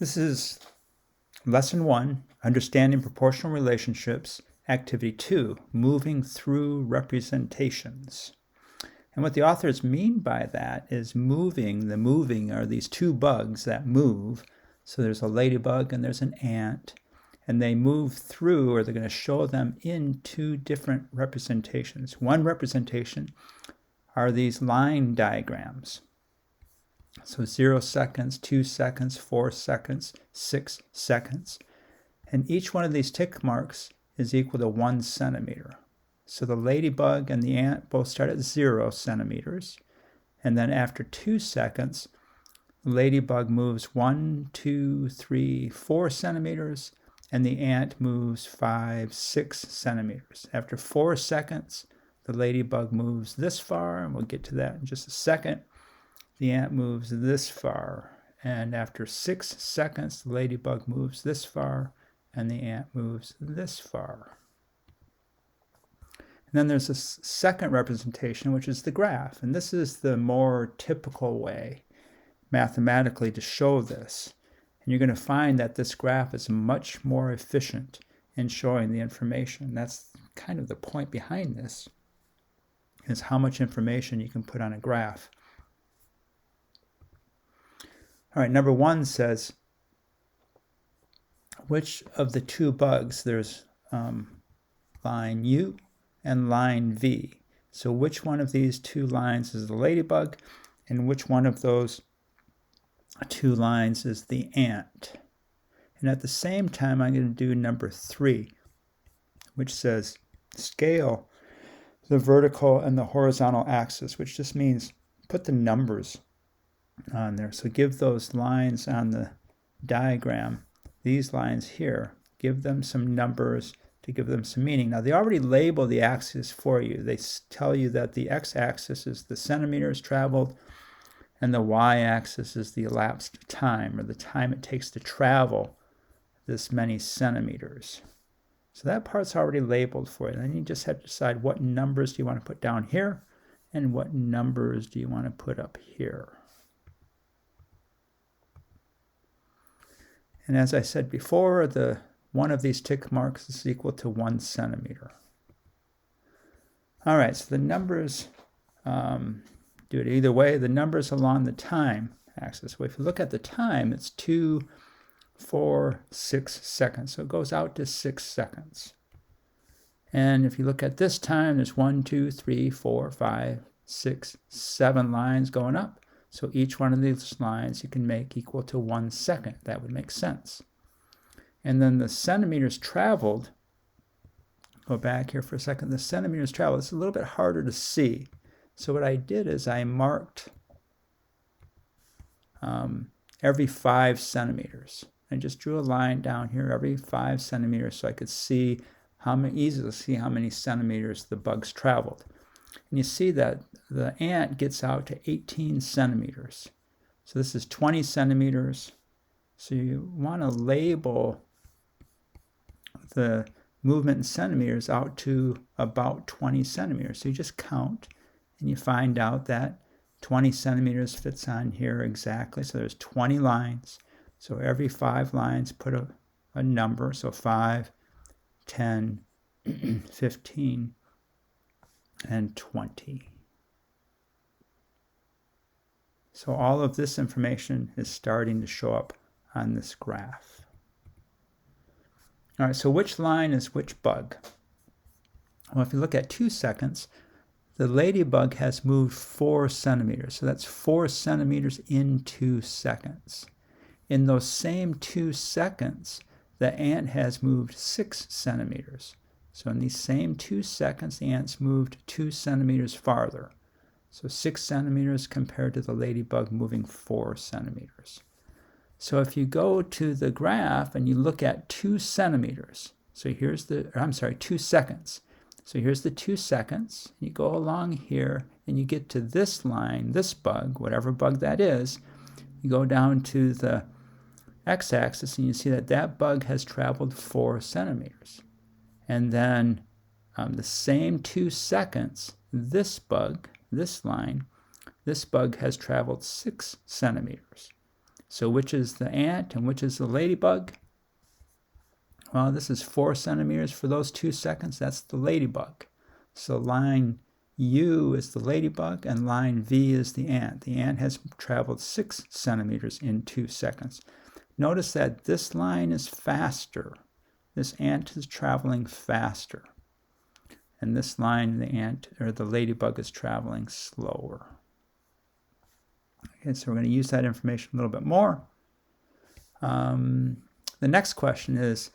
This is Lesson 1, Understanding Proportional Relationships, Activity 2, Moving Through Representations. And what the authors mean by that is moving. The moving are these two bugs that move. So there's a ladybug and there's an ant. And they move through, or they're going to show them in two different representations. One representation are these line diagrams. So 0 seconds, 2 seconds, 4 seconds, 6 seconds. And each one of these tick marks is equal to 1 centimeter. So the ladybug and the ant both start at 0 centimeters. And then after 2 seconds, the ladybug moves 1, 2, 3, 4 centimeters, and the ant moves 5, 6 centimeters. After 4 seconds, the ladybug moves this far, and we'll get to that in just a second. The ant moves this far, and after 6 seconds, the ladybug moves this far, and the ant moves this far. And then there's a second representation, which is the graph, and this is the more typical way mathematically to show this. And you're going to find that this graph is much more efficient in showing the information. That's kind of the point behind this, is how much information you can put on a graph. All right, number 1 says, which of the two bugs, there's line U and line V. So which one of these two lines is the ladybug, and which one of those two lines is the ant? And at the same time, I'm going to do number 3, which says scale the vertical and the horizontal axis, which just means put the numbers on there. So give those lines on the diagram, these lines here, give them some numbers to give them some meaning. Now they already label the axis for you. They tell you that the x-axis is the centimeters traveled and the y-axis is the elapsed time, or the time it takes to travel this many centimeters. So that part's already labeled for you. Then you just have to decide what numbers do you want to put down here and what numbers do you want to put up here. And as I said before, one of these tick marks is equal to 1 centimeter. All right, so the numbers, do it either way. The numbers along the time axis. Well, if you look at the time, it's 2, 4, 6 seconds. So it goes out to 6 seconds. And if you look at this time, there's 1, 2, 3, 4, 5, 6, 7 lines going up. So each one of these lines you can make equal to 1 second. That would make sense. And then the centimeters traveled, go back here for a second, the centimeters traveled, it's a little bit harder to see. So what I did is I marked every 5 centimeters. I just drew a line down here every 5 centimeters so I could see easily see how many centimeters the bugs traveled. And you see that the ant gets out to 18 centimeters. So this is 20 centimeters. So you want to label the movement in centimeters out to about 20 centimeters. So you just count and you find out that 20 centimeters fits on here exactly. So there's 20 lines. So every 5 lines put a number. So 5, 10, 15, and 20. So all of this information is starting to show up on this graph. All right, so which line is which bug? Well, if you look at 2 seconds, the ladybug has moved 4 centimeters. So that's 4 centimeters in 2 seconds. In those same 2 seconds, the ant has moved 6 centimeters. So in these same 2 seconds, the ant's moved 2 centimeters farther. So 6 centimeters compared to the ladybug moving 4 centimeters. So if you go to the graph and you look at 2 centimeters, so here's 2 seconds. So here's the 2 seconds. You go along here and you get to this line, this bug, whatever bug that is. You go down to the x-axis and you see that that bug has traveled 4 centimeters. And then the same 2 seconds, this bug, this line, this bug has traveled 6 centimeters. So which is the ant and which is the ladybug? Well, this is 4 centimeters for those 2 seconds. That's the ladybug. So line U is the ladybug and line V is the ant. The ant has traveled 6 centimeters in 2 seconds. Notice that this line is faster. This ant is traveling faster. And this line, the ant or the ladybug is traveling slower. Okay, so we're going to use that information a little bit more. The next question is,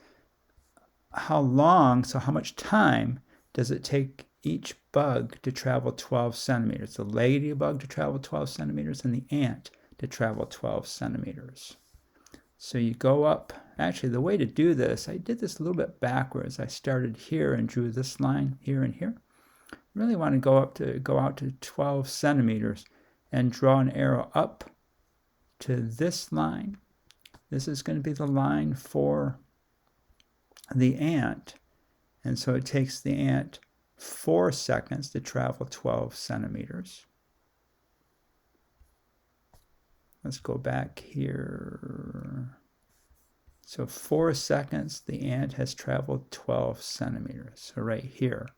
how much time does it take each bug to travel 12 centimeters? The ladybug to travel 12 centimeters and the ant to travel 12 centimeters. So you go up, actually the way to do this, I did this a little bit backwards. I started here and drew this line here and here. I really want to go out to 12 centimeters and draw an arrow up to this line. This is going to be the line for the ant. And so it takes the ant 4 seconds to travel 12 centimeters. Let's go back here. So 4 seconds, the ant has traveled 12 centimeters. So right here.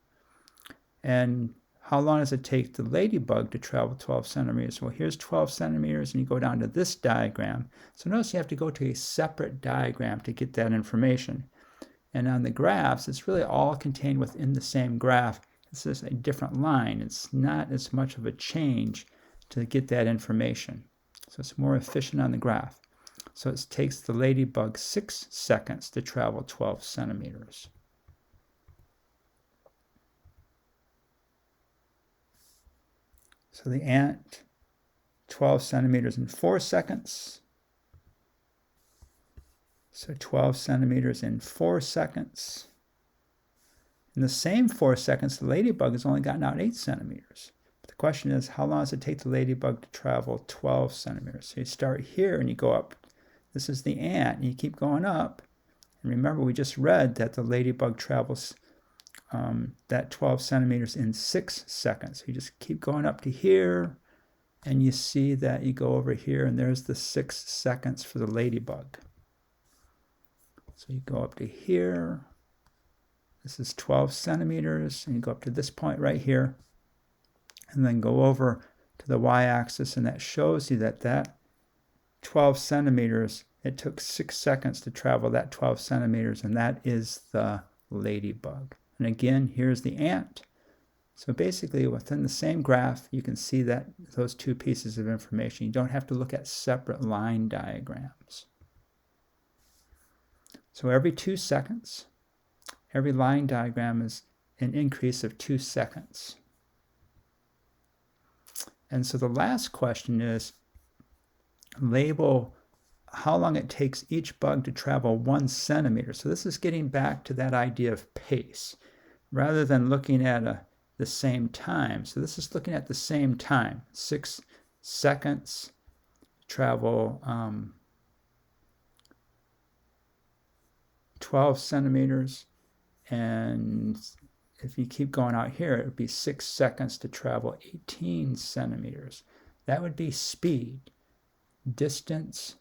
And how long does it take the ladybug to travel 12 centimeters? Well, here's 12 centimeters, and you go down to this diagram. So notice you have to go to a separate diagram to get that information. And on the graphs, it's really all contained within the same graph. It's just a different line. It's not as much of a change to get that information. So it's more efficient on the graph. So it takes the ladybug 6 seconds to travel 12 centimeters. So the ant, 12 centimeters in 4 seconds. So 12 centimeters in 4 seconds. In the same 4 seconds, the ladybug has only gotten out 8 centimeters. But the question is, how long does it take the ladybug to travel 12 centimeters? So you start here and you go up. This is the ant, and you keep going up. And remember, we just read that the ladybug travels that 12 centimeters in 6 seconds. You just keep going up to here, and you see that you go over here, and there's the 6 seconds for the ladybug. So you go up to here. This is 12 centimeters, and you go up to this point right here, and then go over to the y-axis, and that shows you that 12 centimeters, it took 6 seconds to travel that 12 centimeters, and that is the ladybug. And again, here's the ant. So basically, within the same graph, you can see that those two pieces of information. You don't have to look at separate line diagrams. So every 2 seconds, every line diagram is an increase of 2 seconds. And so the last question is, label how long it takes each bug to travel 1 centimeter. So this is getting back to that idea of pace, rather than looking at the same time. So this is looking at the same time. 6 seconds, travel 12 centimeters. And if you keep going out here, it would be 6 seconds to travel 18 centimeters. That would be speed. Distance,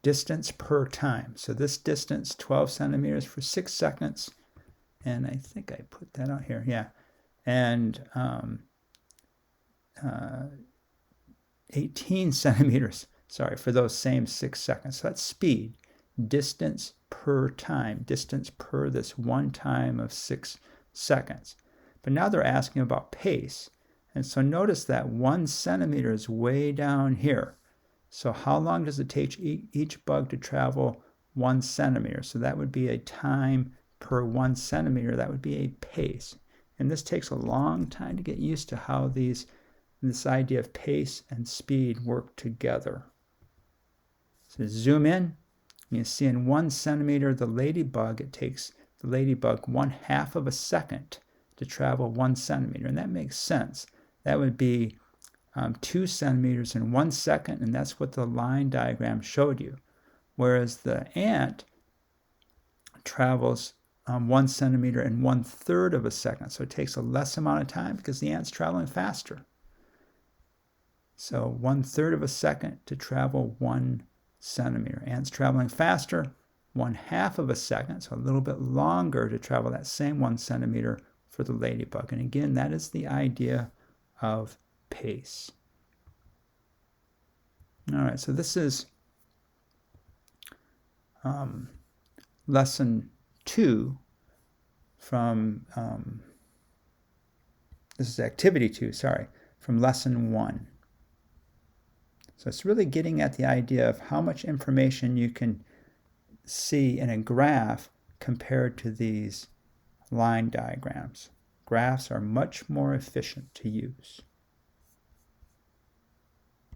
distance per time. So this distance, 12 centimeters for 6 seconds, and I think I put that out here, and 18 centimeters, sorry, for those same 6 seconds. So that's speed. Distance per time, distance per this one time of 6 seconds. But now they're asking about pace. And so notice that 1 centimeter is way down here. So how long does it take each bug to travel 1 centimeter? So that would be a time per 1 centimeter. That would be a pace. And this takes a long time to get used to how this idea of pace and speed work together. So zoom in. You see in 1 centimeter, the ladybug, it takes the ladybug 1/2 of a second to travel 1 centimeter. And that makes sense. That would be 2 centimeters in 1 second, and that's what the line diagram showed you. Whereas the ant travels 1 centimeter in 1/3 of a second. So it takes a less amount of time because the ant's traveling faster. So 1/3 of a second to travel 1 centimeter. Ant's traveling faster, 1/2 of a second, so a little bit longer to travel that same 1 centimeter for the ladybug. And again, that is the idea of pace. All right, so this is lesson 2 from, this is activity 2, sorry, from lesson 1. So it's really getting at the idea of how much information you can see in a graph compared to these line diagrams. Graphs are much more efficient to use.